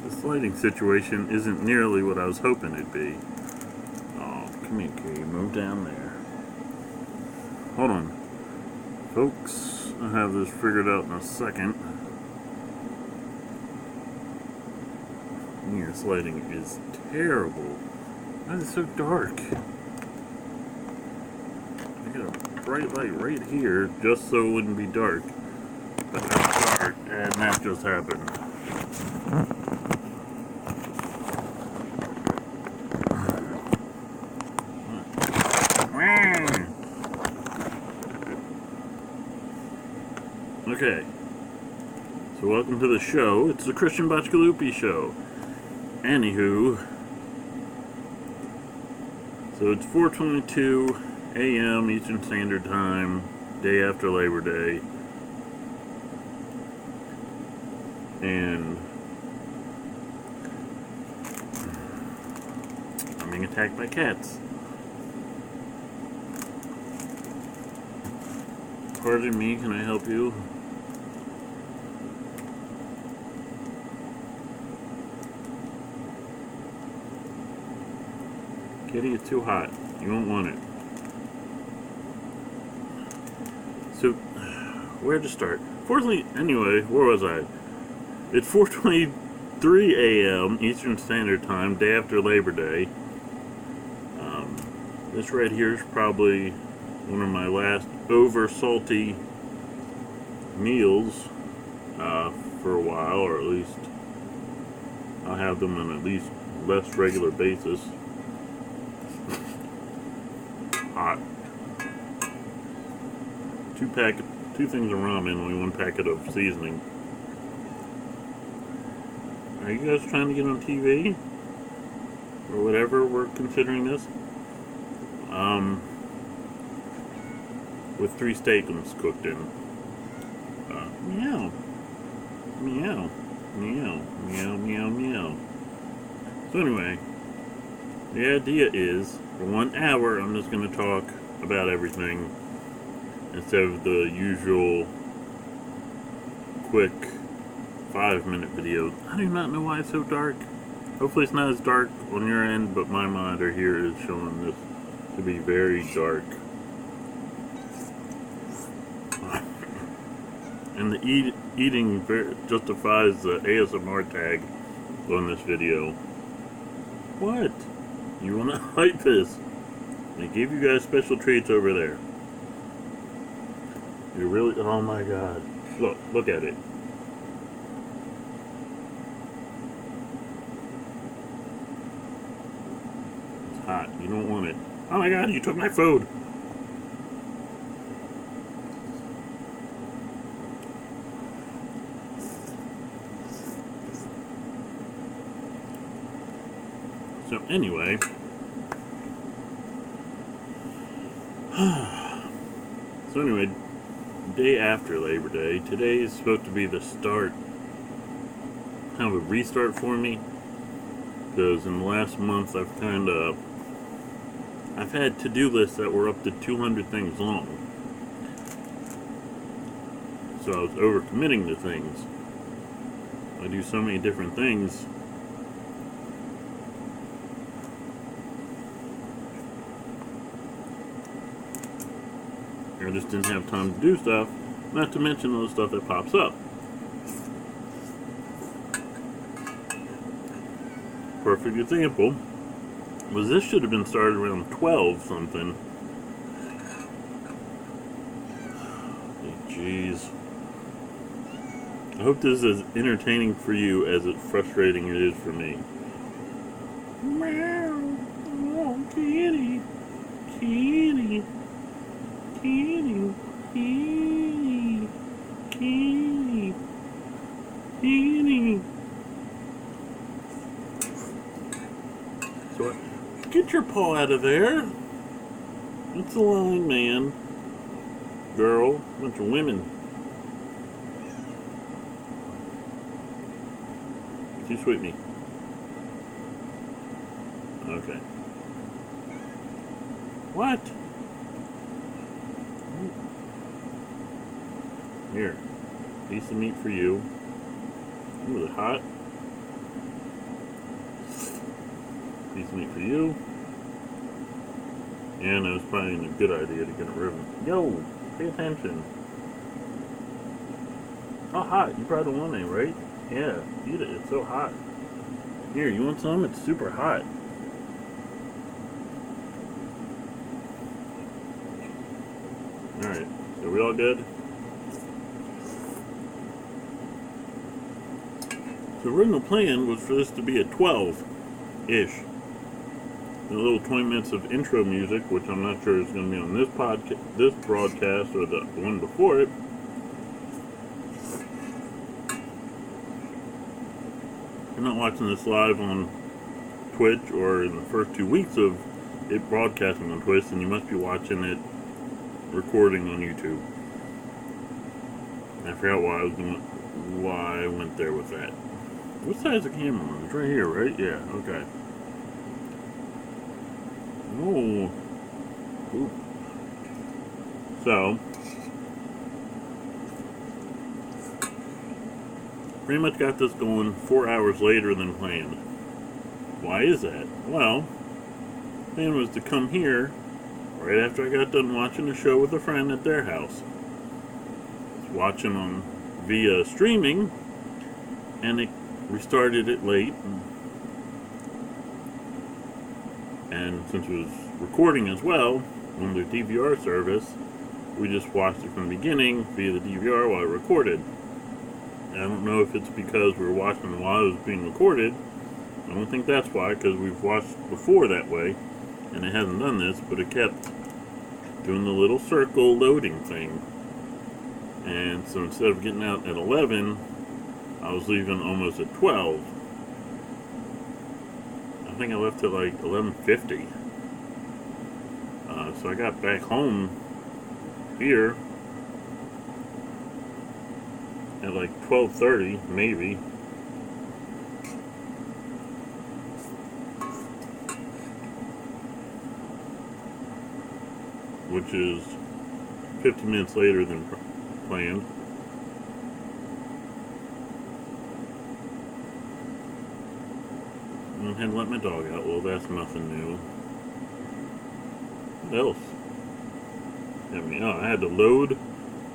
This lighting situation isn't nearly what I was hoping it'd be. Oh, come here, Kitty. Move down there. Hold on. Folks, I'll have this figured out in a second. Man, this lighting is terrible. Why is it so dark? I got a bright light right here just so it wouldn't be dark. But that's dark, and that just happened. Okay, so welcome to the show. It's the Christian Bacigaluppi show. Anywho, so it's 4:22 a.m. Eastern Standard Time, day after Labor Day, and I'm being attacked by cats. Pardon me, can I help you? Kitty, it's too hot. You won't want it. So, where to start? Fortunately, anyway, where was I? It's 4:23 a.m. Eastern Standard Time, day after Labor Day. This right here is probably one of my last over-salty meals for a while, or at least I'll have them on at least less regular basis. Hot. Two things of ramen, only one packet of seasoning. Are you guys trying to get on TV? Or whatever we're considering this? With 3 steakums cooked in. Meow. Meow. Meow. Meow, meow, meow. So anyway, the idea is, for 1 hour, I'm just going to talk about everything instead of the usual quick 5-minute videos. I do not know why it's so dark. Hopefully it's not as dark on your end, but my monitor here is showing this to be very dark. And the eating justifies the ASMR tag on this video. What? You want to hype this? They gave you guys special treats over there. You really? Oh my God! Look at it. It's hot. You don't want it. Oh my God! You took my food. So anyway, day after Labor Day, today is supposed to be the start, kind of a restart for me, because in the last month I've had to-do lists that were up to 200 things long, so I was overcommitting to things. I do so many different things. I just didn't have time to do stuff, not to mention all the stuff that pops up. Perfect example was this should have been started around 12 something. Jeez. I hope this is as entertaining for you as it's frustrating it is for me. Meow. Oh, kitty. Kitty. Kitty, kitty, kitty, kitty. So, get your paw out of there. It's a line, man. Girl, bunch of women. Too sweet me. Okay. What? Here, piece of meat for you. Ooh, is it hot? piece of meat for you. And it was probably a good idea to get a ribbon. Yo, pay attention. Oh, hot. You probably don't want any, right? Yeah, eat it. It's so hot. Here, you want some? It's super hot. Alright, so we all good? So the original plan was for this to be at 12-ish. A little 20 minutes of intro music, which I'm not sure is going to be on this broadcast or the one before it. You're not watching this live on Twitch or in the first 2 weeks of it broadcasting on Twitch, and you must be watching it recording on YouTube. I forgot why I went there with that. What side is the camera on? It's right here, right? Yeah, okay. Oh. Oop. So, pretty much got this going 4 hours later than planned. Why is that? Well, the plan was to come here right after I got done watching a show with a friend at their house. I was watching on via streaming, and it restarted it late. And since it was recording as well on the DVR service, we just watched it from the beginning via the DVR while it recorded. And I don't know if it's because we were watching it while it was being recorded. I don't think that's why, because we've watched before that way, and it hasn't done this, but it kept doing the little circle loading thing. And so instead of getting out at 11, I was leaving almost at 12. I think I left at like 11:50. So I got back home here at like 12:30, maybe. Which is 50 minutes later than planned. I had to let my dog out. Well, that's nothing new. What else? I had to load.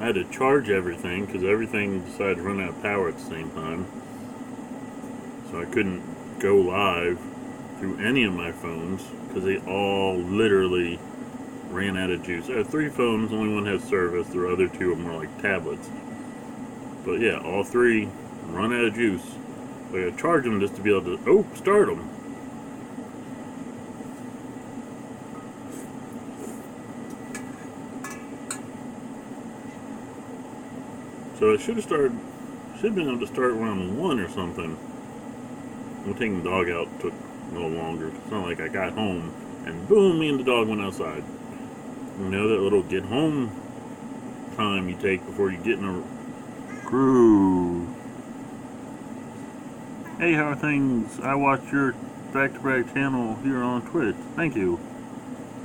I had to charge everything because everything decided to run out of power at the same time. So I couldn't go live through any of my phones because they all literally ran out of juice. I have 3 phones. Only one has service. The other 2 are more like tablets. But yeah, all 3 run out of juice. So I gotta charge them just to be able to, start them. So I should have been able to start around 1 or something. Well, taking the dog out took a little longer. It's not like I got home and boom, me and the dog went outside. You know that little get home time you take before you get in a groove. Hey, how are things? I watch your back-to-back channel here on Twitch. Thank you.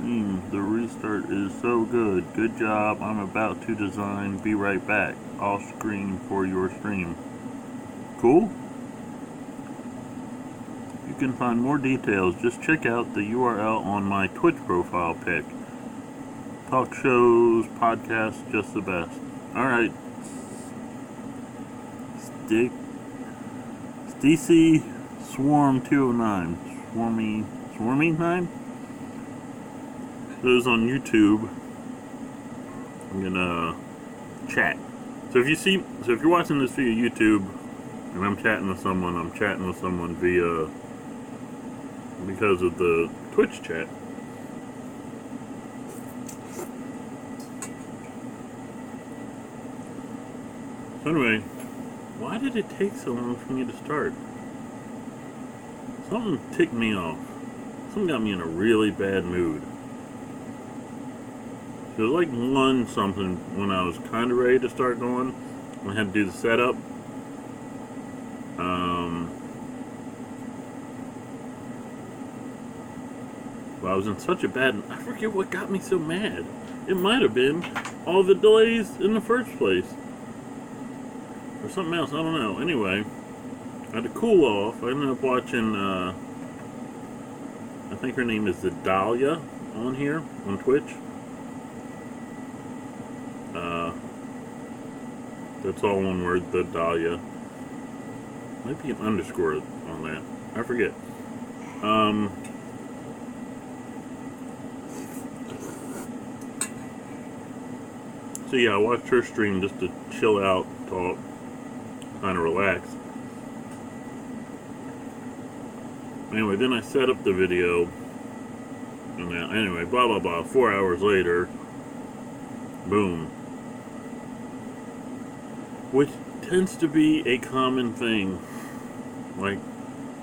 The restart is so good. Good job. I'm about to design. Be right back. Off screen for your stream. Cool? You can find more details. Just check out the URL on my Twitch profile pic. Talk shows, podcasts, just the best. Alright. DC Swarm 209. Swarmy 9? Those on YouTube. I'm gonna chat. So if you're watching this via YouTube and I'm chatting with someone, because of the Twitch chat. So anyway, why did it take so long for me to start? Something ticked me off. Something got me in a really bad mood. It was like 1 something when I was kind of ready to start going. I had to do the setup. But I was in such a bad... I forget what got me so mad. It might have been all the delays in the first place. Or something else, I don't know. Anyway, I had to cool off. I ended up watching I think her name is the Dahlia on here on Twitch. That's all one word, the Dahlia. Might be an underscore on that. I forget. So yeah, I watched her stream just to chill out, talk, kind of relax. Anyway, then I set up the video. And now, anyway, blah blah blah. 4 hours later, boom. Which tends to be a common thing. Like,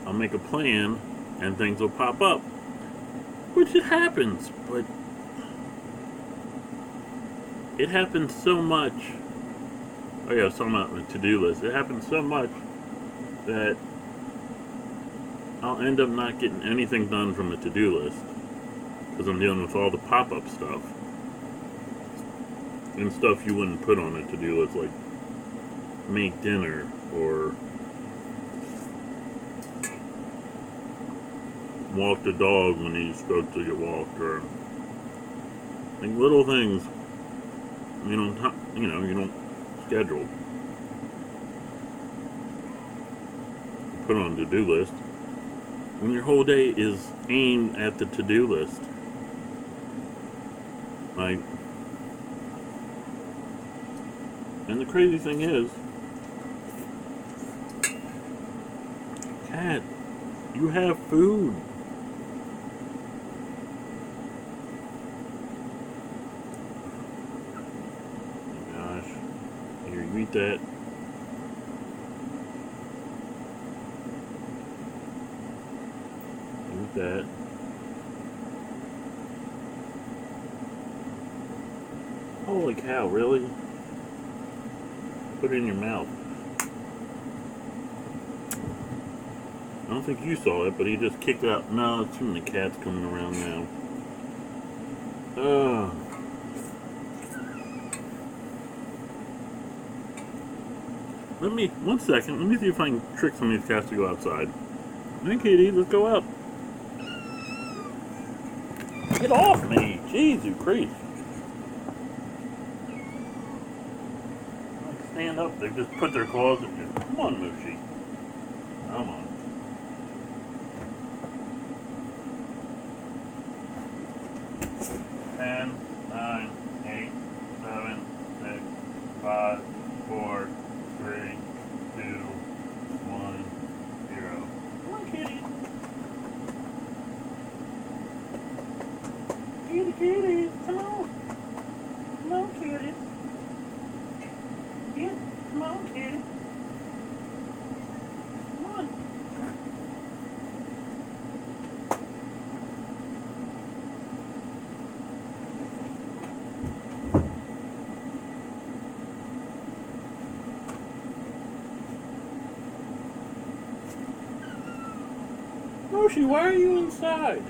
I'll make a plan and things will pop up. Which it happens, but it happens so much. Oh yeah, I was talking about the to-do list. It happens so much that I'll end up not getting anything done from the to-do list. Because I'm dealing with all the pop-up stuff. And stuff you wouldn't put on a to-do list, like make dinner or walk the dog when he's supposed to get walked, or like little things you don't schedule. Put on a to-do list when your whole day is aimed at the to-do list. Like, and the crazy thing is, Cat, you have food. Oh my gosh. Here, you eat that. Eat that. Holy cow, really? Put it in your mouth. I don't think you saw it, but he just kicked out. No, it's from the cats coming around now. One second, let me see if I can trick some of these cats to go outside. Hey, kitty, let's go out. Get off me! Jeez, you creep. Stand up, they just put their claws in you. Come on, Moochie. Come on. Ten, 9, 8, 7, 6, 5, 4, 3, 2, 1, 0. Come on, kitty. Kitty, kitty, come on. Come on, kitty. Yeah, come on, kitty. Come on. Moshi, why are you inside?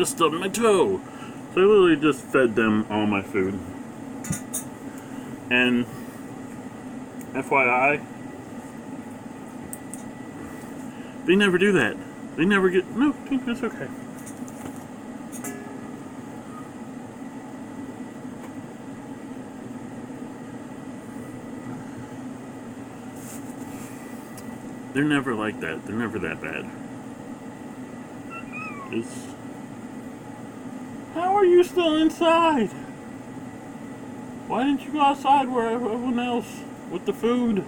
have stubbed my toe. So I literally just fed them all my food. And FYI, they never do that. They never get... No, it's okay. They're never like that. They're never that bad. How are you still inside? Why didn't you go outside where everyone else with the food?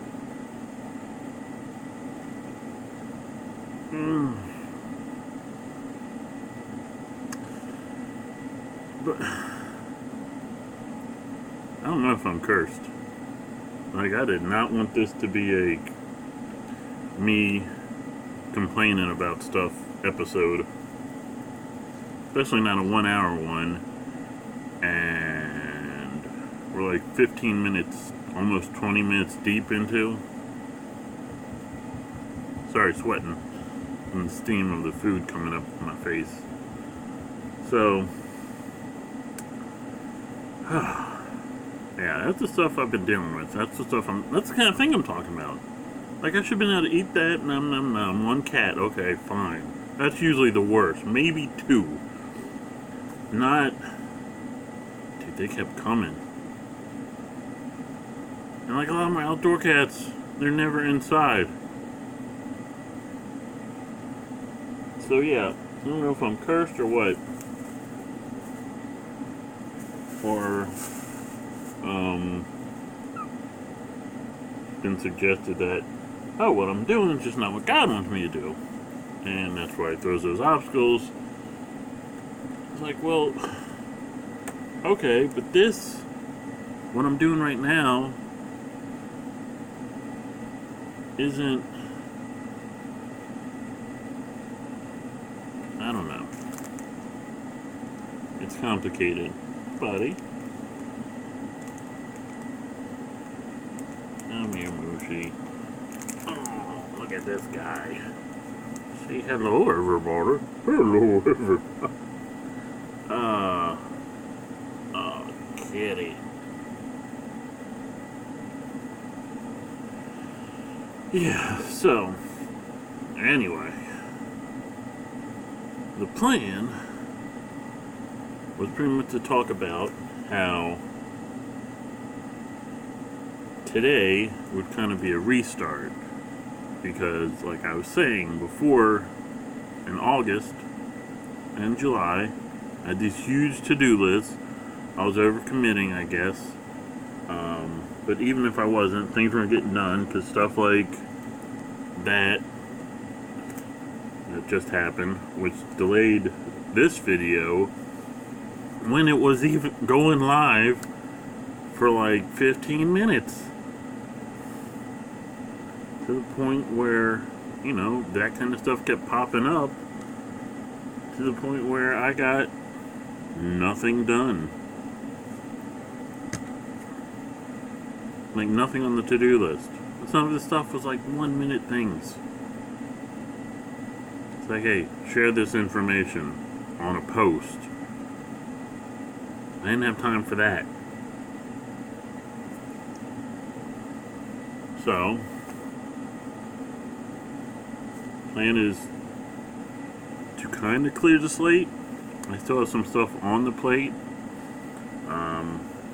But I don't know if I'm cursed. Like, I did not want this to be a me complaining about stuff episode. Especially not a 1 hour one. And we're like 15 minutes, almost 20 minutes deep into. Sorry, sweating. And the steam of the food coming up in my face. So, yeah, that's the stuff I've been dealing with. That's the kind of thing I'm talking about. Like, I should have been able to eat that, nom. One cat, okay, fine. That's usually the worst. Maybe two. Not... Dude, they kept coming. And like a lot of my outdoor cats, they're never inside. So yeah, I don't know if I'm cursed or what. Or, been suggested that, oh, what I'm doing is just not what God wants me to do. And that's why He throws those obstacles. It's like, well, okay, but this, what I'm doing right now, isn't, I don't know. It's complicated, buddy. Come here, Moosey. Oh, look at this guy. Say hello, everybody. Hello, everybody. Oh, kitty. Yeah, so, anyway. The plan was pretty much to talk about how today would kind of be a restart, because like I was saying before, in August and July I had these huge to-do lists. I was overcommitting, I guess, but even if I wasn't, things weren't getting done, because stuff like that just happened, which delayed this video when it was even going live for like 15 minutes. To the point where, you know, that kind of stuff kept popping up. To the point where I got nothing done. Like, nothing on the to-do list. Some of the stuff was like 1 minute things. It's like, hey, share this information on a post. I didn't have time for that. So, plan is to kind of clear the slate. I still have some stuff on the plate.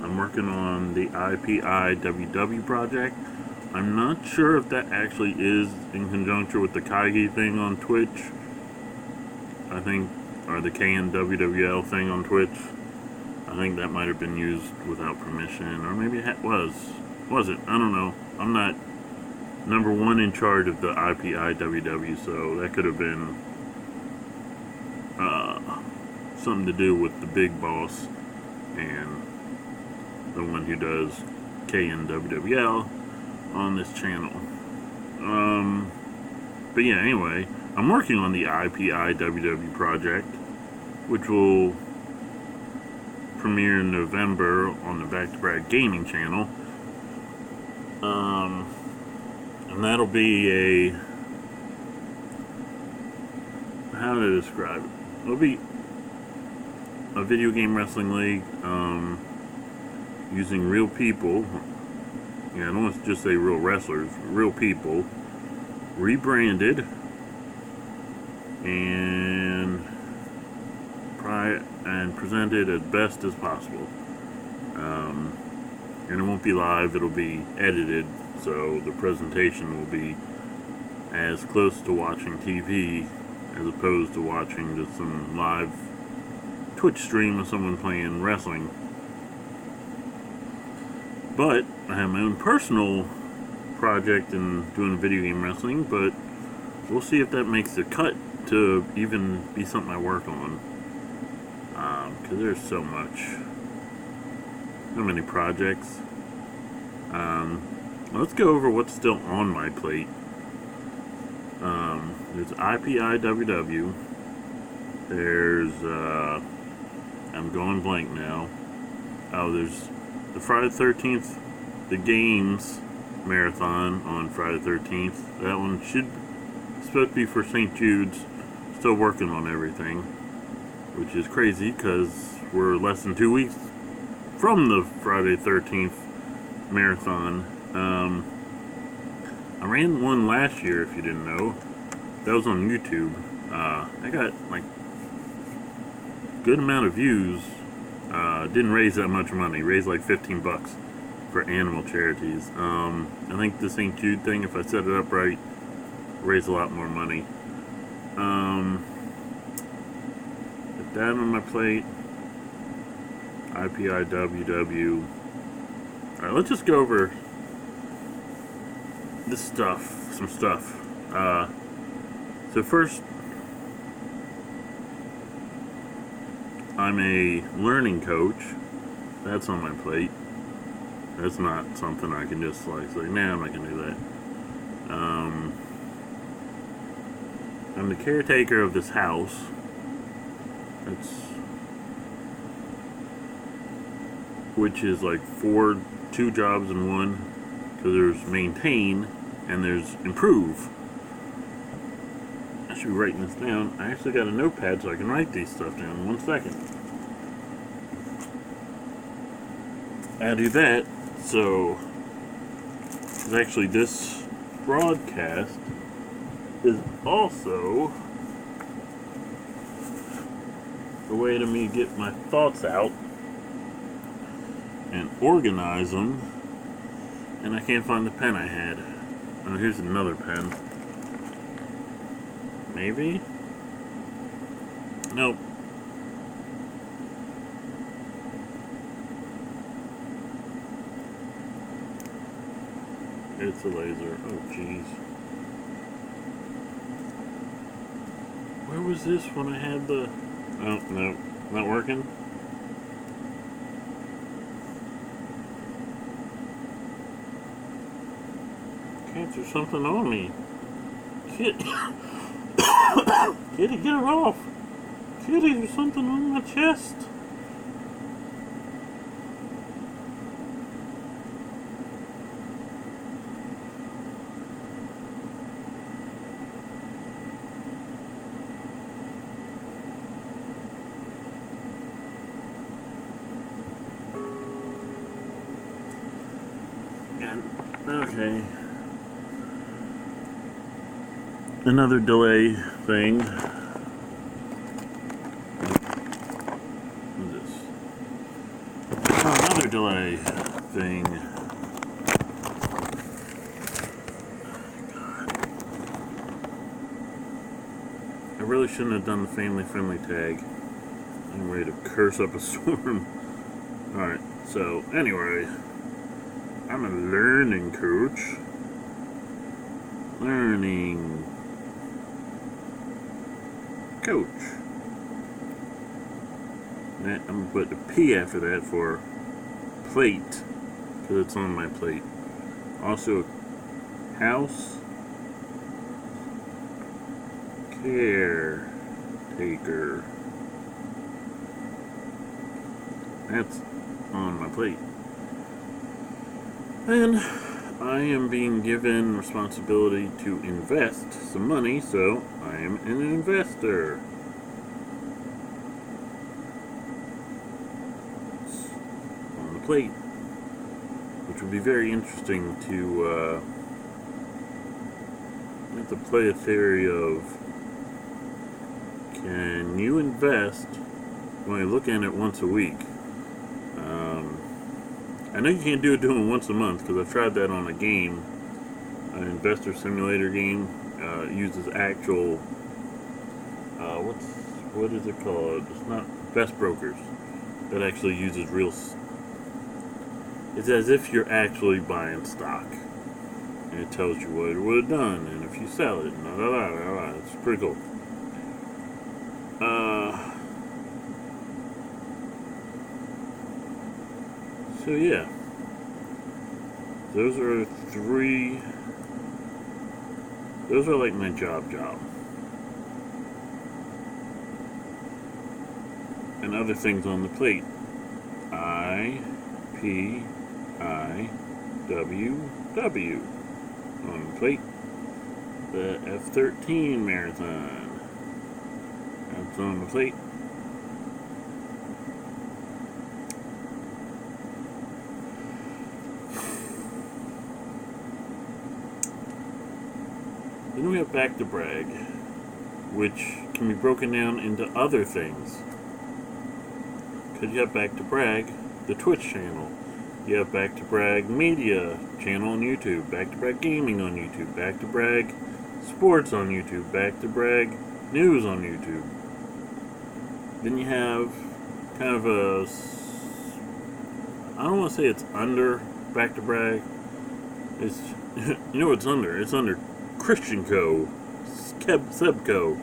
I'm working on the IPIWW project. I'm not sure if that actually is in conjunction with the Kaigi thing on Twitch. I think, or the KNWWL thing on Twitch. I think that might have been used without permission, or maybe it was. Was it? I don't know. I'm not number one in charge of the IPIWW, so that could have been something to do with the big boss and the one who does KNWWL on this channel. But yeah, anyway, I'm working on the IPIWW project, which will premiere in November on the Back to Back Gaming channel. And that'll be a, how to describe it? It'll be a video game wrestling league using real people. Yeah, I don't want to just say real wrestlers, real people, rebranded and presented as best as possible. And it won't be live, it'll be edited, so the presentation will be as close to watching TV as opposed to watching just some live Twitch stream of someone playing wrestling. But I have my own personal project in doing video game wrestling, but we'll see if that makes the cut to even be something I work on. Because there's so many projects. Let's go over what's still on my plate. There's IPIWW. There's, I'm going blank now. Oh, there's the Friday the 13th, the Games Marathon on Friday the 13th. That one supposed to be for St. Jude's. Still working on everything, which is crazy because we're less than 2 weeks from the Friday the 13th marathon. I ran one last year, if you didn't know. That was on YouTube. I got like good amount of views. Didn't raise that much money. Raised like $15 for animal charities. I think the St. Jude thing, if I set it up right, raised a lot more money. Put that on my plate. IPIWW. Alright, let's just go over this stuff. Some stuff. So first, I'm a learning coach. That's on my plate. That's not something I can just like say, nah, I'm not gonna do that. I'm the caretaker of this house. Which is like two jobs in one. Because there's maintain and there's improve. I should be writing this down. I actually got a notepad so I can write these stuff down. 1 second. I do that, so actually this broadcast is also a way to me get my thoughts out and organize them. And I can't find the pen I had. Oh, here's another pen. Maybe? Nope. It's a laser. Oh, jeez. Where was this when I had the... Oh, no. Not working? Can't do something on me. Kitty, Kitty, get it off. Kitty, there's something on my chest. Okay. Another delay thing. What is this? Another delay thing. God. I really shouldn't have done the family-friendly tag. I'm ready to curse up a storm. Alright, so anyway. I'm a learning coach. Learning coach. I'm going to put a P after that for plate, because it's on my plate. Also, house caretaker. That's on my plate. And I am being given responsibility to invest some money, so I am an investor. plate, which would be very interesting to play a theory of, can you invest when you look at it once a week? I know you can't do it once a month, because I've tried that on a game, an investor simulator game. It uses actual, what is it called? It's not Best Brokers. That actually uses real. It's as if you're actually buying stock, and it tells you what it would have done, and if you sell it, blah, blah, blah, blah, blah. It's pretty cool. So yeah, those are three. Those are like my job. And other things on the plate. IPIWW on the plate. The F-13 marathon. That's on the plate. Then we have Back to Brag, which can be broken down into other things. Because you have Back to Brag, the Twitch channel. You have Back to Brag Media channel on YouTube. Back to Brag Gaming on YouTube. Back to Brag Sports on YouTube. Back to Brag News on YouTube. Then you have kind of a, I don't want to say it's under Back to Brag. It's, you know what it's under? It's under Christian Co. Sebco.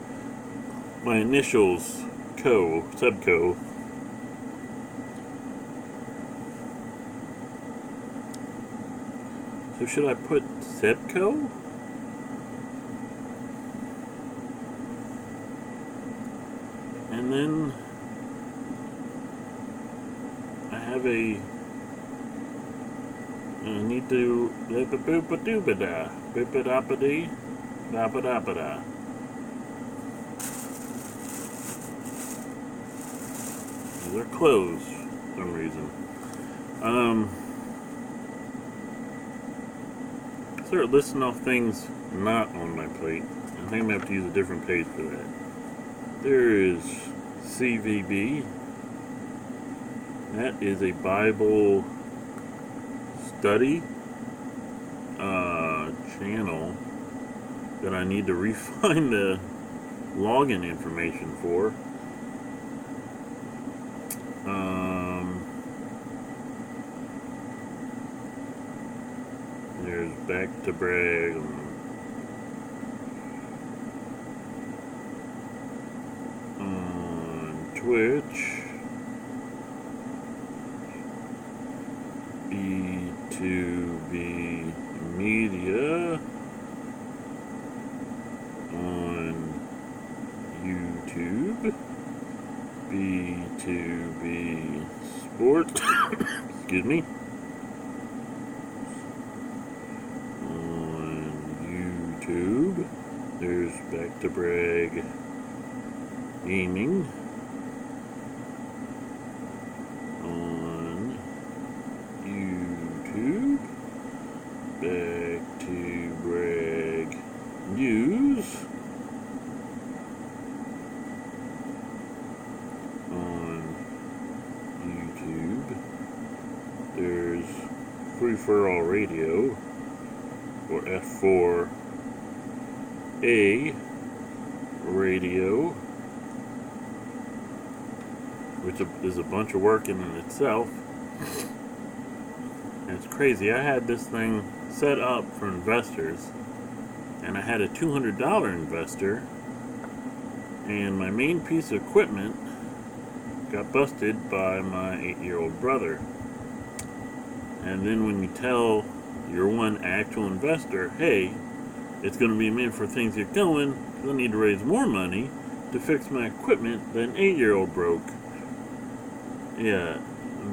My initials, Co. Sebco. So should I put Sebco? And then I have a, I need to boop-a-doop-a-doop-a-da, boop-a-dop-a-dee, dop-a-dop-a-da. They're closed for some reason. Start listing off things not on my plate. I think I'm going to have to use a different page for that. There is CVB. That is a Bible study channel that I need to refine the login information for. There's Back to Brag on Twitch. B2B Media on YouTube. B2B Sports. Excuse me. YouTube. There's Back to Brag Gaming on YouTube. Back to Brag News on YouTube. There's Free for All Radio, or F4A Radio, which is a bunch of work in itself. And it's crazy. I had this thing set up for investors, and I had a $200 investor, and my main piece of equipment got busted by my 8-year-old brother. And then when you tell your one actual investor, hey, it's going to be meant for things get going, because I need to raise more money to fix my equipment that an 8-year-old broke. Yeah,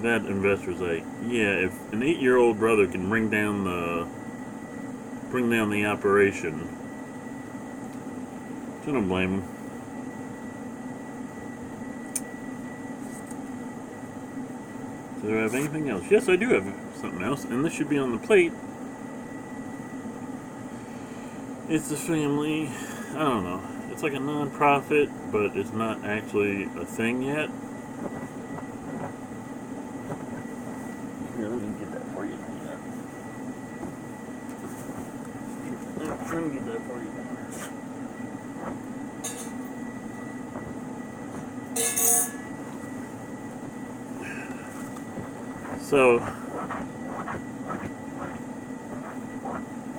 that investor's like, yeah, if an 8-year-old brother can bring down the operation, so I don't blame him. Do I have anything else? Yes, I do have something else, and this should be on the plate. It's a family, I don't know, it's like a non-profit, but it's not actually a thing yet. Here, let me get that for you. Let me get that for you. So,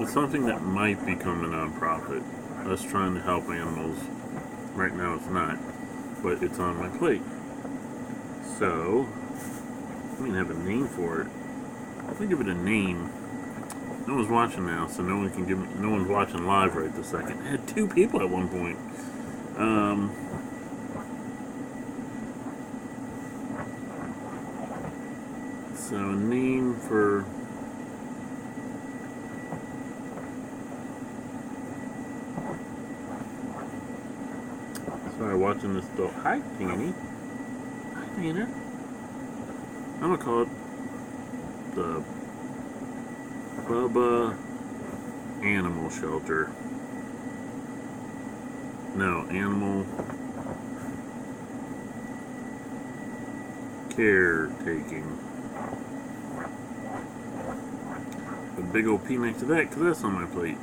it's something that might become a non-profit. Us trying to help animals. Right now it's not, but it's on my plate. So, I don't even have a name for it. If I give it a name, no one's watching now, so no one can give me. No one's watching live right this second. I had 2 people at one point. So a name for. Sorry, watching this dog. Hi, Danny. Hi, Tanner. I'm gonna call it the Bubba Animal Shelter. No, Animal Caretaking. A big old P next to that, because that's on my plate.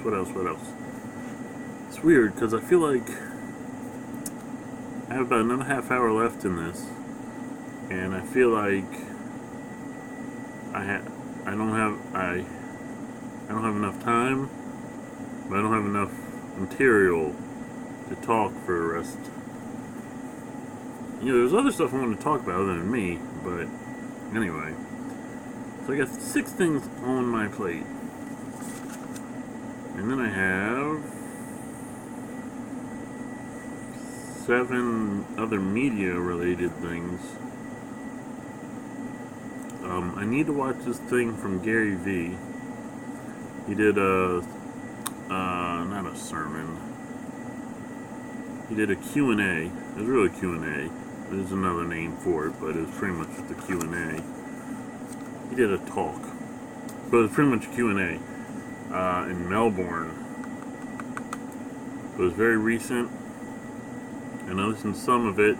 What else? It's weird, because I feel like I have about another half hour left in this, and I feel like I don't have enough time, but I don't have enough material to talk for the rest. You know, there's other stuff I want to talk about other than me, but anyway. So I got 6 things on my plate. And then I have 7 other media related things. I need to watch this thing from Gary V. He did not a sermon. He did a Q&A. It was really Q&A. There's another name for it, but it was pretty much just a Q&A. He did a talk, but it was pretty much Q&A in Melbourne. It was very recent, and I listened to some of it,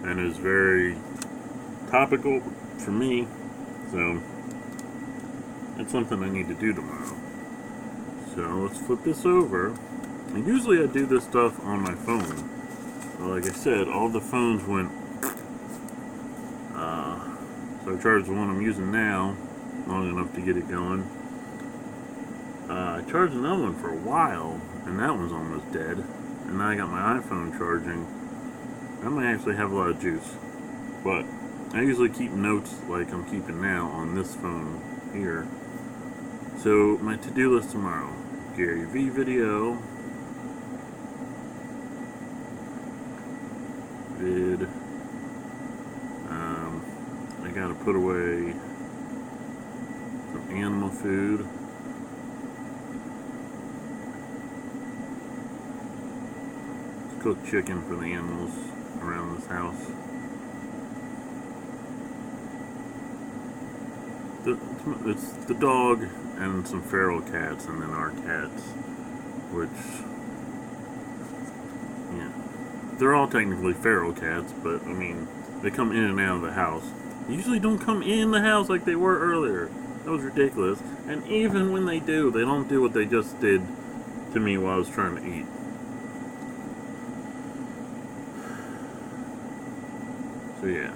and it was very topical for me, so it's something I need to do tomorrow. So let's flip this over. And usually I do this stuff on my phone. But like I said, all the phones went. So I charged the one I'm using now, long enough to get it going. I charged another one for a while, and that one's almost dead. And now I got my iPhone charging. I might actually have a lot of juice. But I usually keep notes like I'm keeping now on this phone here. So my to-do list tomorrow. Gary V video. I gotta put away some animal food. Cook chicken for the animals around this house. It's the dog and some feral cats, and then our cats, which, yeah, they're all technically feral cats, but I mean, they come in and out of the house. They usually don't come in the house like they were earlier. That was ridiculous. And even when they do, they don't do what they just did to me while I was trying to eat. So yeah.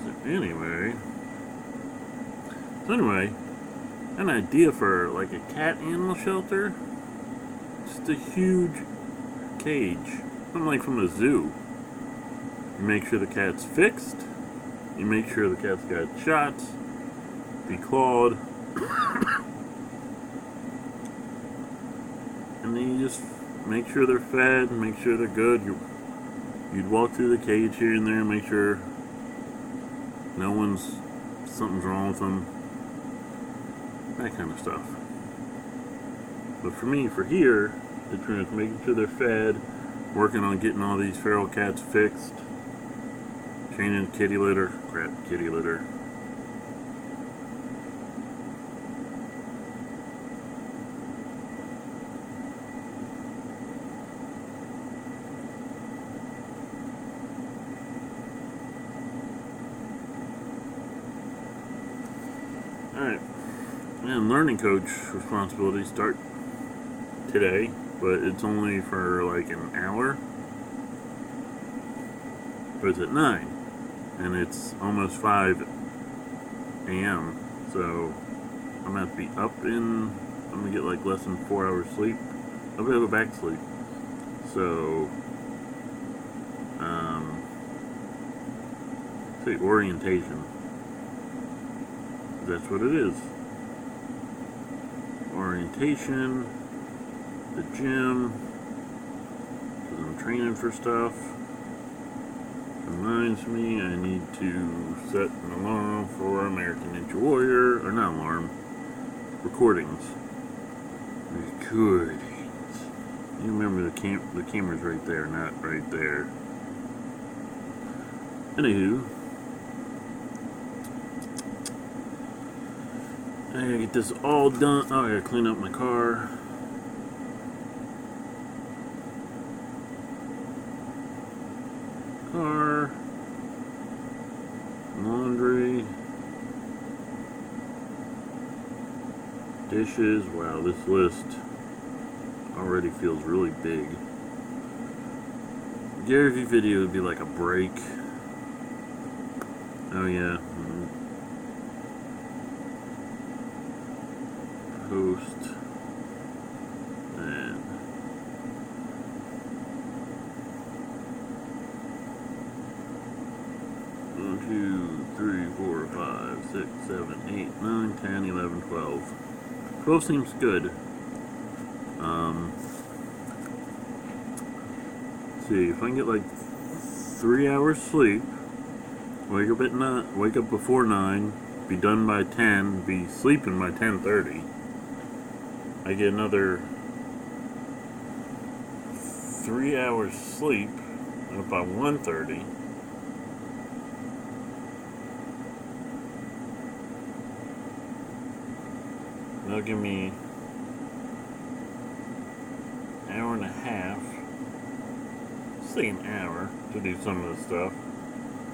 So anyway, an idea for like a cat animal shelter. Just a huge cage, something like from a zoo. You make sure the cat's fixed. You make sure the cat's got shots, declawed, and then you just make sure they're fed, make sure they're good. You'd walk through the cage here and there, make sure something's wrong with them. that kind of stuff. But for me, for here, it's pretty much making sure they're fed, working on getting all these feral cats fixed, changing kitty litter, kitty litter. Alright, and learning coach responsibilities start today, but it's only for like an hour. But it's at 9, and it's almost 5 a.m. So I'm gonna have to be I'm gonna get like less than 4 hours sleep. I'll be able to go back to sleep. So, say orientation. That's what it is. Orientation, the gym, because I'm training for stuff. Reminds me I need to set an alarm for American Ninja Warrior, or not alarm, recordings. Recordings. You remember the camera's right there, not right there. Anywho, I gotta get this all done. Oh, I gotta clean up my car. Laundry. Dishes. Wow, this list already feels really big. Gary Vee video would be like a break. Oh yeah. Post. And 1, 2, 3, 4, 5, 6, 7, 8, 9, 10, 11, 12. 12 seems good. Let's see, if I can get like 3 hours sleep, wake up before 9, be done by 10, be sleeping by 10:30. I get another 3 hours sleep up by 1:30. That'll give me an hour and a half, say an hour, to do some of the stuff.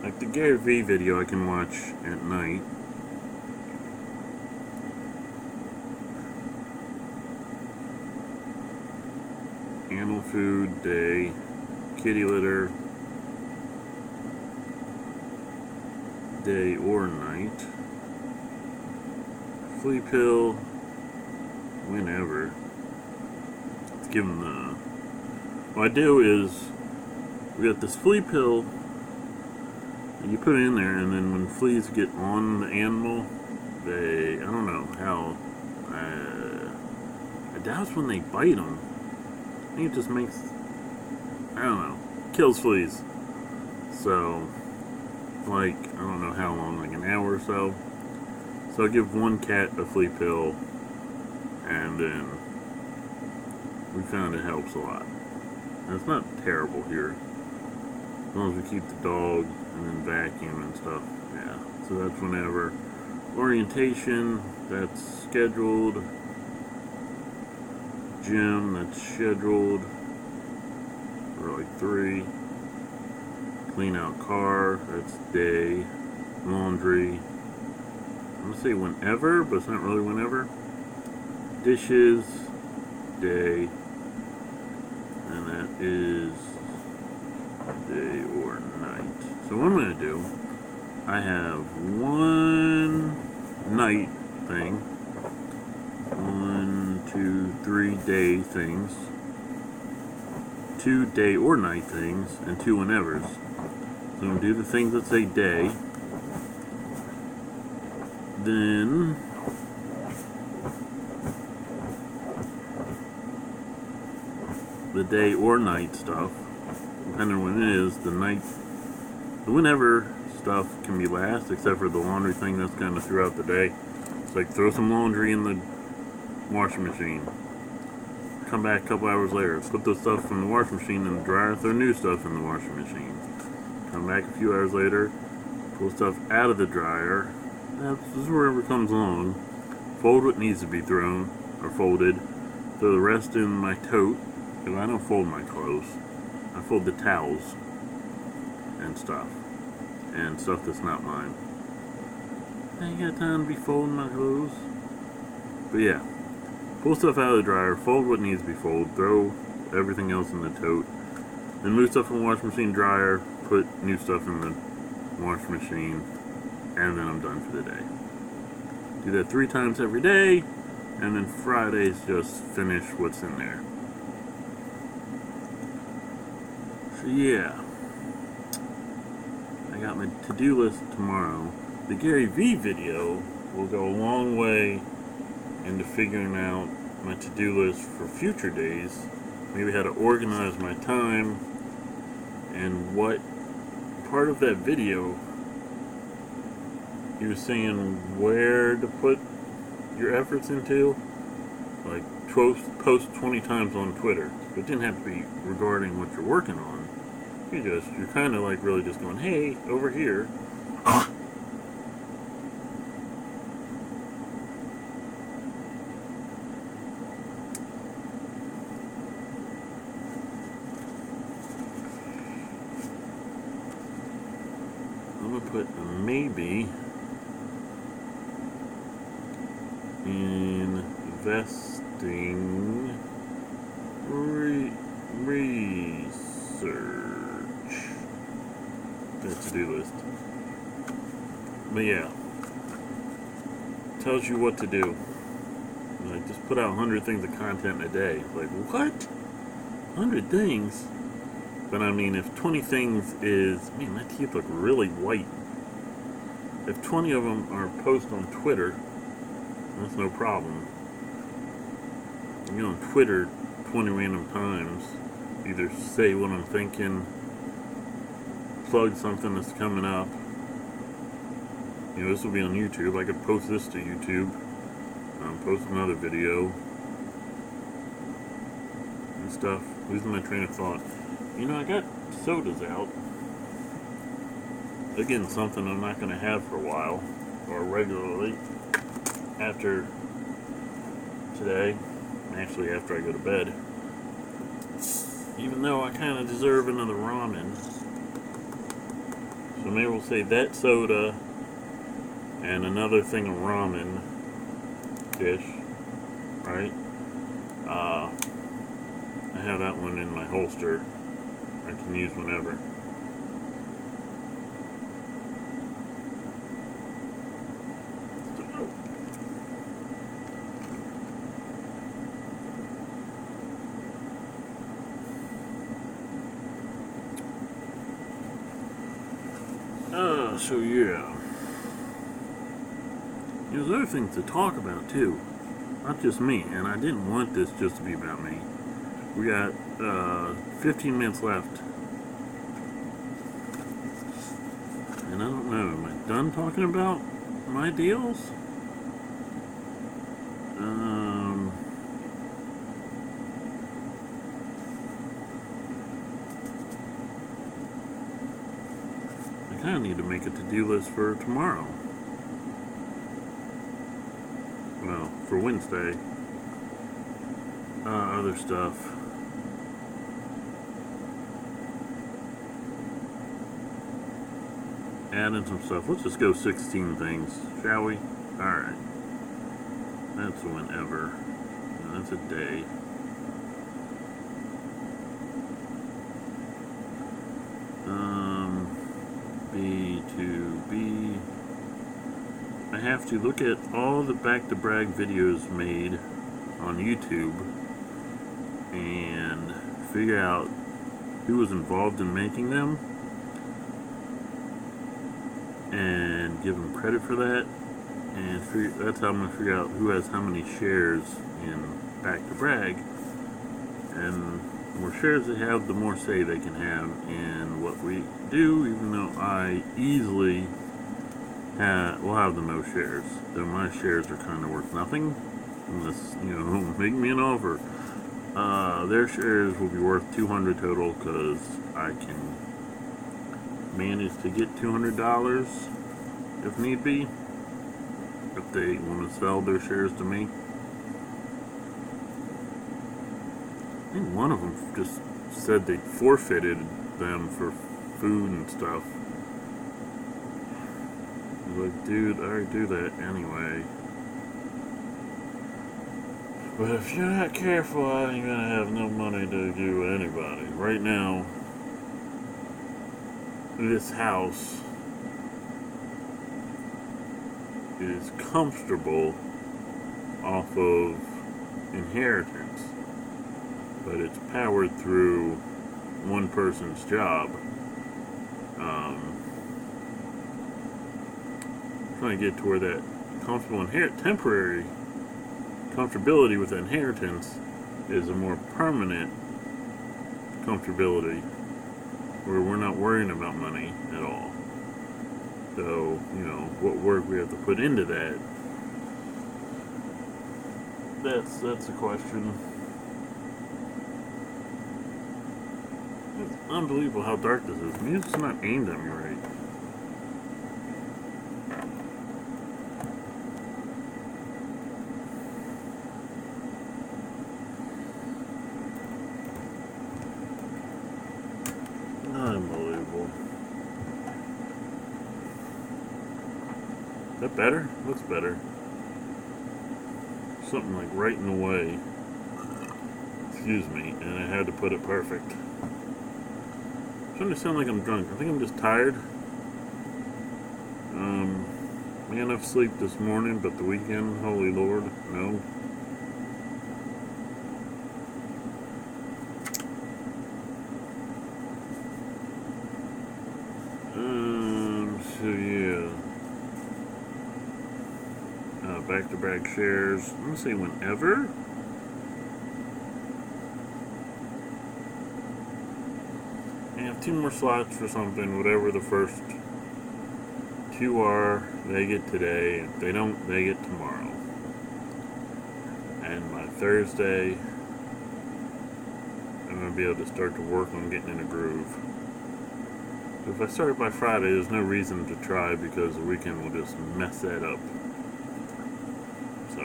Like the Gary Vee video I can watch at night. Animal food day, kitty litter day or night, flea pill whenever. Let's give them the. What I do is we got this flea pill. You put it in there, and then when fleas get on the animal, I don't know how. I doubt it's when they bite them. I think it just makes, I don't know, kills fleas. So, like, I don't know how long, like an hour or so. So I give one cat a flea pill, and then we found it helps a lot. And it's not terrible here, as long as we keep the dog and then vacuum and stuff. Yeah, so that's whenever. Orientation, that's scheduled. Gym, that's scheduled for like 3. Clean out car, that's day. Laundry, I'm gonna say whenever, but it's not really whenever. Dishes, day. And that is day or night. So what I'm gonna do, I have one night thing, 1, 2, 3 day things, 2 day or night things, and 2 whenevers. So I'm going to do the things that say day. Then the day or night stuff, depending on when it is, the whenever stuff can be last, except for the laundry thing that's kind of throughout the day. It's like throw some laundry in the washing machine. Come back a couple hours later, put the stuff from the washing machine in the dryer, throw new stuff in the washing machine. Come back a few hours later, pull stuff out of the dryer. This is wherever it comes along. Fold what needs to be thrown or folded. Throw the rest in my tote, because I don't fold my clothes. I fold the towels and stuff that's not mine. I ain't got time to be folding my clothes. But yeah, pull stuff out of the dryer, fold what needs to be folded, throw everything else in the tote, then move stuff in the washing machine, dryer, put new stuff in the washing machine, and then I'm done for the day. Do that 3 times every day, and then Fridays just finish what's in there. So yeah, I got my to-do list tomorrow. The Gary V video will go a long way into figuring out my to-do list for future days. Maybe how to organize my time, and what part of that video he was saying where to put your efforts into, like post 20 times on Twitter. It didn't have to be regarding what you're working on. You're kind of like really just going, hey, over here. I'm gonna put a maybe investing research. That to-do list. But yeah, tells you what to do. Like, just put out 100 things of content in a day. Like, what? 100 things? But I mean, if 20 things is, man, my teeth look really white. If 20 of them are posts on Twitter, that's no problem. You know, on Twitter 20 random times, either say what I'm thinking, plug something that's coming up. You know, this will be on YouTube. I could post this to YouTube, post another video and stuff. Losing my train of thought. You know, I got sodas out. Again, something I'm not going to have for a while, or regularly, after today, actually after I go to bed. Even though I kind of deserve another ramen. So maybe we'll say that soda and another thing of ramen dish, right? I have that one in my holster. I can use whenever. So yeah. There's other things to talk about too. Not just me, and I didn't want this just to be about me. We got 15 minutes left. And I don't know, am I done talking about my deals? I kind of need to make a to-do list for tomorrow. Well, for Wednesday. Other stuff. Add in some stuff. Let's just go 16 things, shall we? Alright. That's whenever. No, that's a day. B to B. I have to look at all the Back to Brag videos made on YouTube and figure out who was involved in making them and give them credit for that, and that's how I'm going to figure out who has how many shares in Back to Brag. And the more shares they have, the more say they can have in what we do, even though I easily will have the most shares. Though my shares are kind of worth nothing, unless make me an offer. Their shares will be worth 200 total because I can manage to get $200 if need be. If they want to sell their shares to me. I think one of them just said they forfeited them for food and stuff. I was like, dude, I already do that anyway. But if you're not careful, I ain't gonna have no money to give anybody. Right now, this house is comfortable off of inheritance, but it's powered through one person's job. Trying to get to where that comfortable temporary comfortability with inheritance is a more permanent comfortability where we're not worrying about money at all. So, what work we have to put into that, that's a question. It's unbelievable how dark this is. Music's not aimed at me right. Unbelievable. Is that better? Looks better. Something like right in the way. Excuse me, and I had to put it perfect. I'm starting to sound like I'm drunk. I think I'm just tired. I got enough sleep this morning, but the weekend, holy Lord, no. So yeah. Back-to-back shares. I'm gonna say whenever. I have 2 more slots for something, whatever the first 2 are, they get today. If they don't, they get tomorrow. And by Thursday, I'm gonna be able to start to work on getting in a groove. If I start by Friday, there's no reason to try because the weekend will just mess that up. So,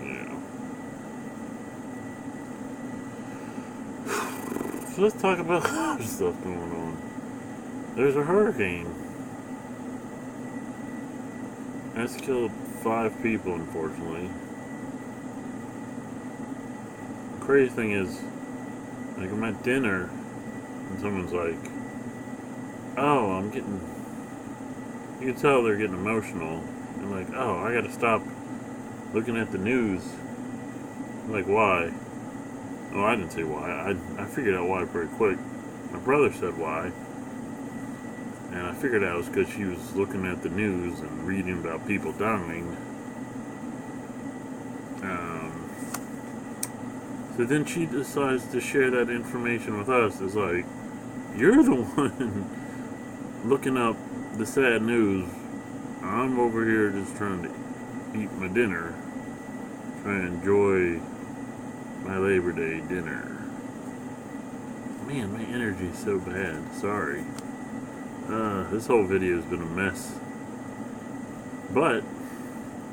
yeah. So let's talk about other stuff going on. There's a hurricane. That's killed 5 people, unfortunately. The crazy thing is, like, I'm at dinner, and someone's like, oh, I'm getting... You can tell they're getting emotional. And like, oh, I gotta stop looking at the news. I'm like, why? Oh, I didn't say why. I figured out why pretty quick. My brother said why. And I figured out it was because she was looking at the news and reading about people dying. So then she decides to share that information with us. It's like, you're the one looking up the sad news. I'm over here just trying to eat my dinner. Trying to enjoy my Labor Day dinner. Man, my energy is so bad. Sorry. This whole video has been a mess. But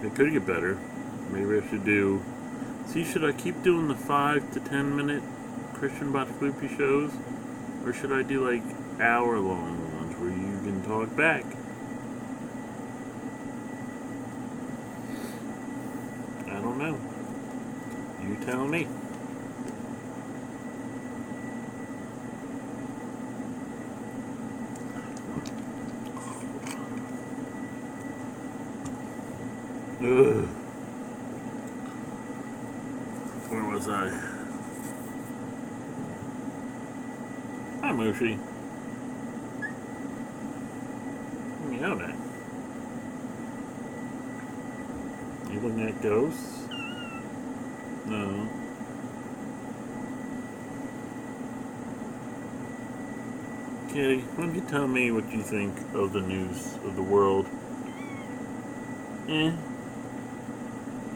it could get better. Maybe I should do... See, should I keep doing the 5 to 10 minute Christian Bacigaluppi shows? Or should I do like hour-long ones where you can talk back? I don't know. You tell me. Ugh. Where was I? Hi, Moshi. Meow that. You looking at ghosts? No. Kitty, why don't you tell me what you think of the news of the world Eh.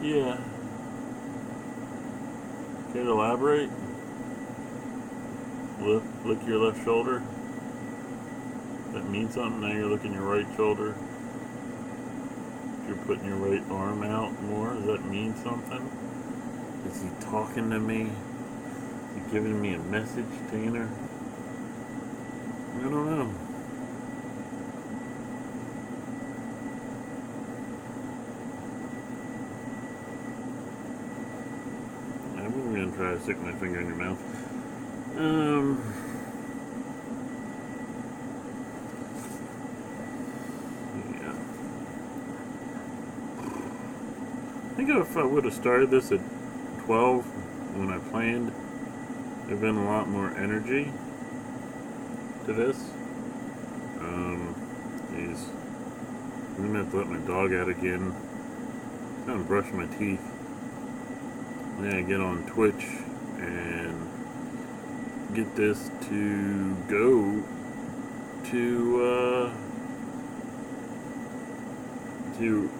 Yeah. Can you elaborate? Look your left shoulder. That means something. Now you're looking your right shoulder. You're putting your right arm out more. Does that mean something? Is he talking to me? Is he giving me a message, Tanner? I don't know. I'm gonna try to stick my finger in your mouth. Yeah. I think if I would have started this at 12 when I planned, there'd been a lot more energy to this. Geez. I'm gonna have to let my dog out again. I'm gonna brush my teeth. Then I get on Twitch and get this to go to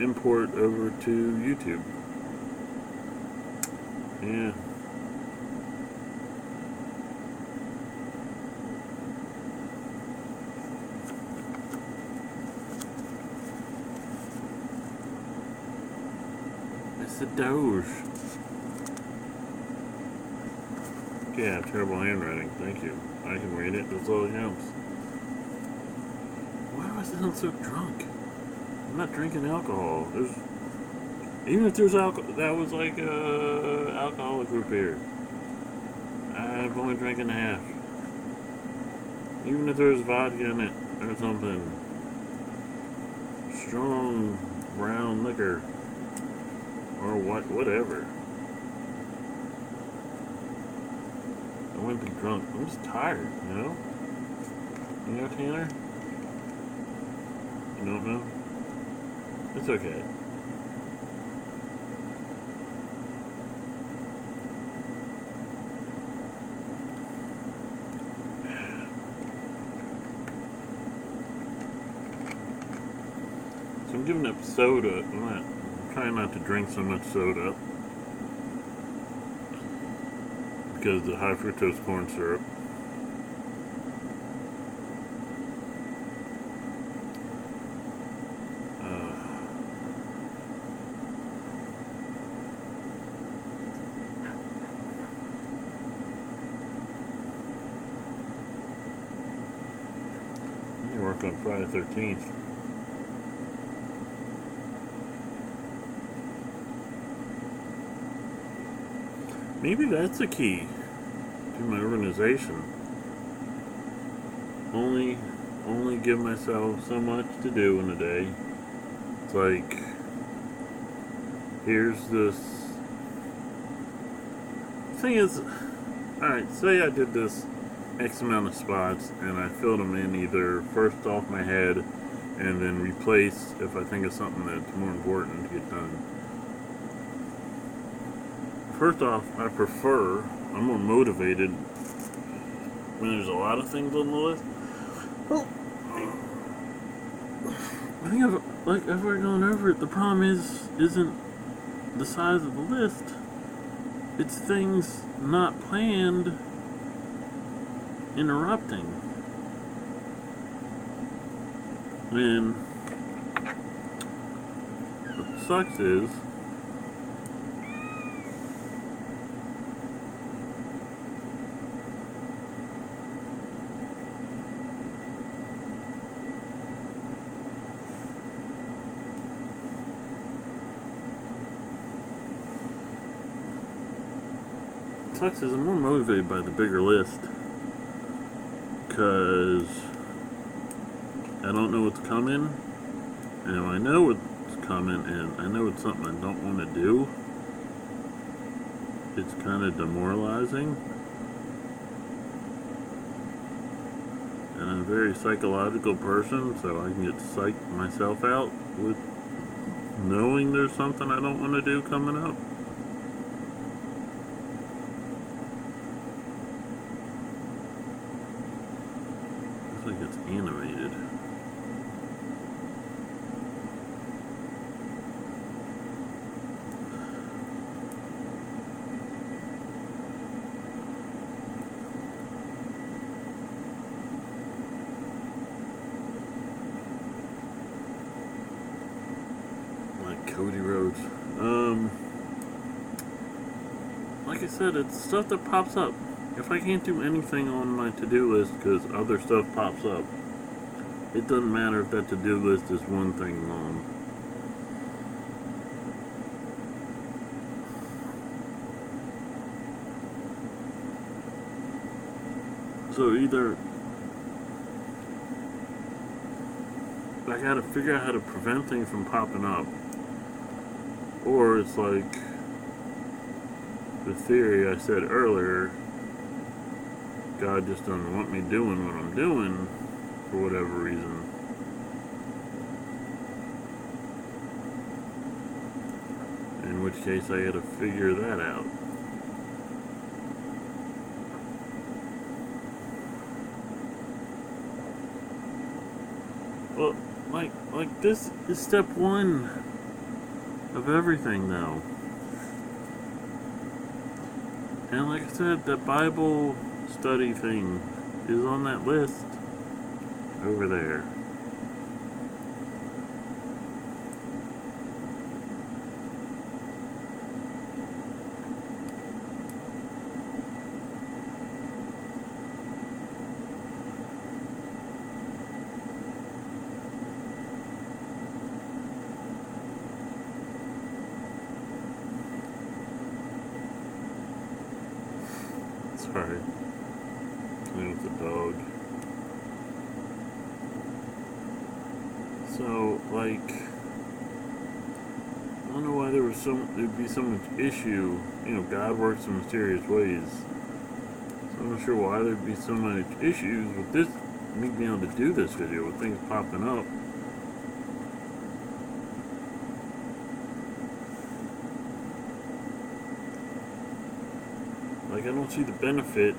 import over to YouTube. Yeah. It's the Doge. Yeah, terrible handwriting. Thank you. I can read it. That's all that counts. Why do I sound so drunk? I'm not drinking alcohol. Even if there's alcohol, that was like alcoholic root beer. I've only drinking half. Even if there's vodka in it or something, strong brown liquor or whatever. I wouldn't be drunk. I'm just tired, you know? You know, Tanner? You don't know? It's okay. So I'm giving up soda. I'm trying not to drink so much soda because of the high fructose corn syrup. Work on Friday 13th. Maybe that's the key to my organization. Only give myself so much to do in a day. It's like, here's this. Thing is, alright, say I did this X amount of spots and I filled them in either first off my head and then replace if I think of something that's more important to get done. First off, I'm more motivated when there's a lot of things on the list. Well, I think if we're going over it, the problem isn't the size of the list. It's things not planned interrupting. And what sucks is I'm more motivated by the bigger list because I don't know what's coming, and if I know what's coming and I know it's something I don't want to do, it's kind of demoralizing. And I'm a very psychological person, so I can get psyched myself out with knowing there's something I don't want to do coming up. Looks like it's animated. Cody Rhodes. Like I said, it's stuff that pops up. If I can't do anything on my to-do list because other stuff pops up, it doesn't matter if that to-do list is one thing long. So either I gotta figure out how to prevent things from popping up, or it's like the theory I said earlier, God just doesn't want me doing what I'm doing for whatever reason. In which case I gotta figure that out. Well, like this is step one of everything now. And like I said, that Bible study thing is on that list over there. Sorry. With the dog. So, like, I don't know why there'd be so much issue. You know, God works in mysterious ways. So I'm not sure why there'd be so much issues with this, me being able to do this video with things popping up. Like, I don't see the benefit.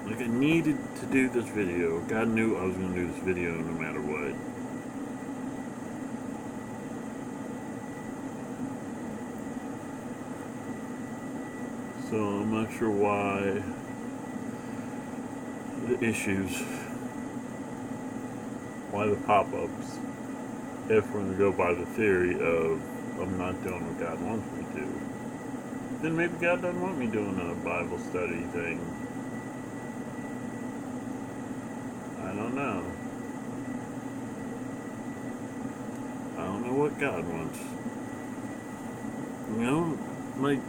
Like, I needed to do this video. God knew I was going to do this video no matter what. So, I'm not sure why the issues, why the pop-ups, if we're going to go by the theory of I'm not doing what God wants me to. Then maybe God doesn't want me doing a Bible study thing. I don't know. I don't know what God wants. You know, like,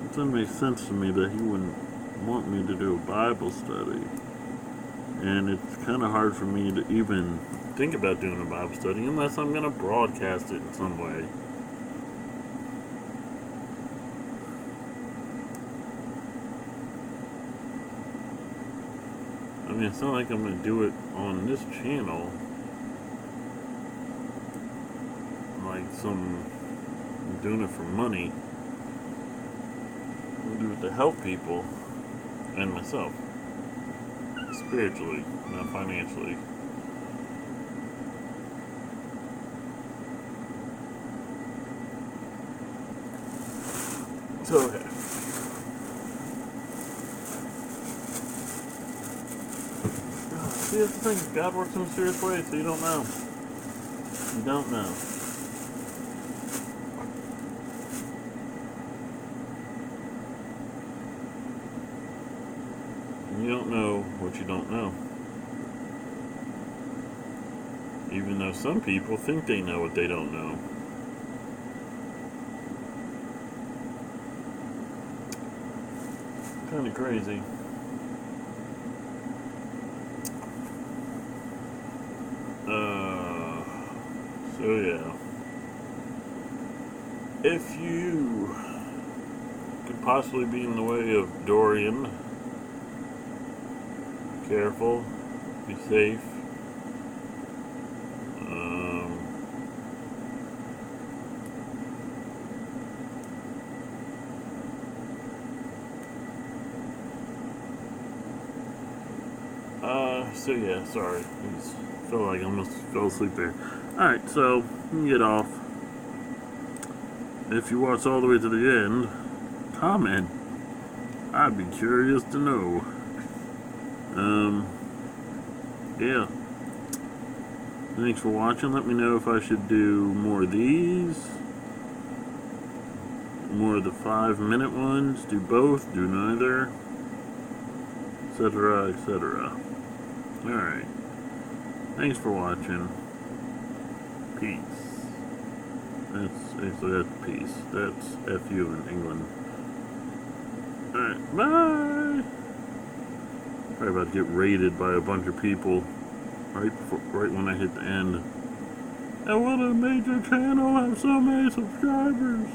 it doesn't make sense to me that He wouldn't want me to do a Bible study. And it's kind of hard for me to even think about doing a Bible study unless I'm going to broadcast it in some way. I mean, it's not like I'm going to do it on this channel. Like I'm doing it for money. I'm doing it to help people and myself. Spiritually, not financially. So, okay. See, that's the thing. God works in a serious way, so you don't know. You don't know. You don't know what you don't know. Even though some people think they know what they don't know. Kind of crazy. So yeah. If you could possibly be in the way of Dorian, careful, be safe. So yeah, sorry. I just felt like I almost fell asleep there. Alright, so, you can get off. if you watch all the way to the end, comment. I'd be curious to know. Yeah. Thanks for watching. Let me know if I should do more of these. More of the 5-minute ones. Do both. Do neither. Etc. Etc. Alright. Thanks for watching. Peace. That's peace. That's F-U in England. Alright. Bye! Probably about to get raided by a bunch of people. Right when I hit the end. And what a major channel, have so many subscribers.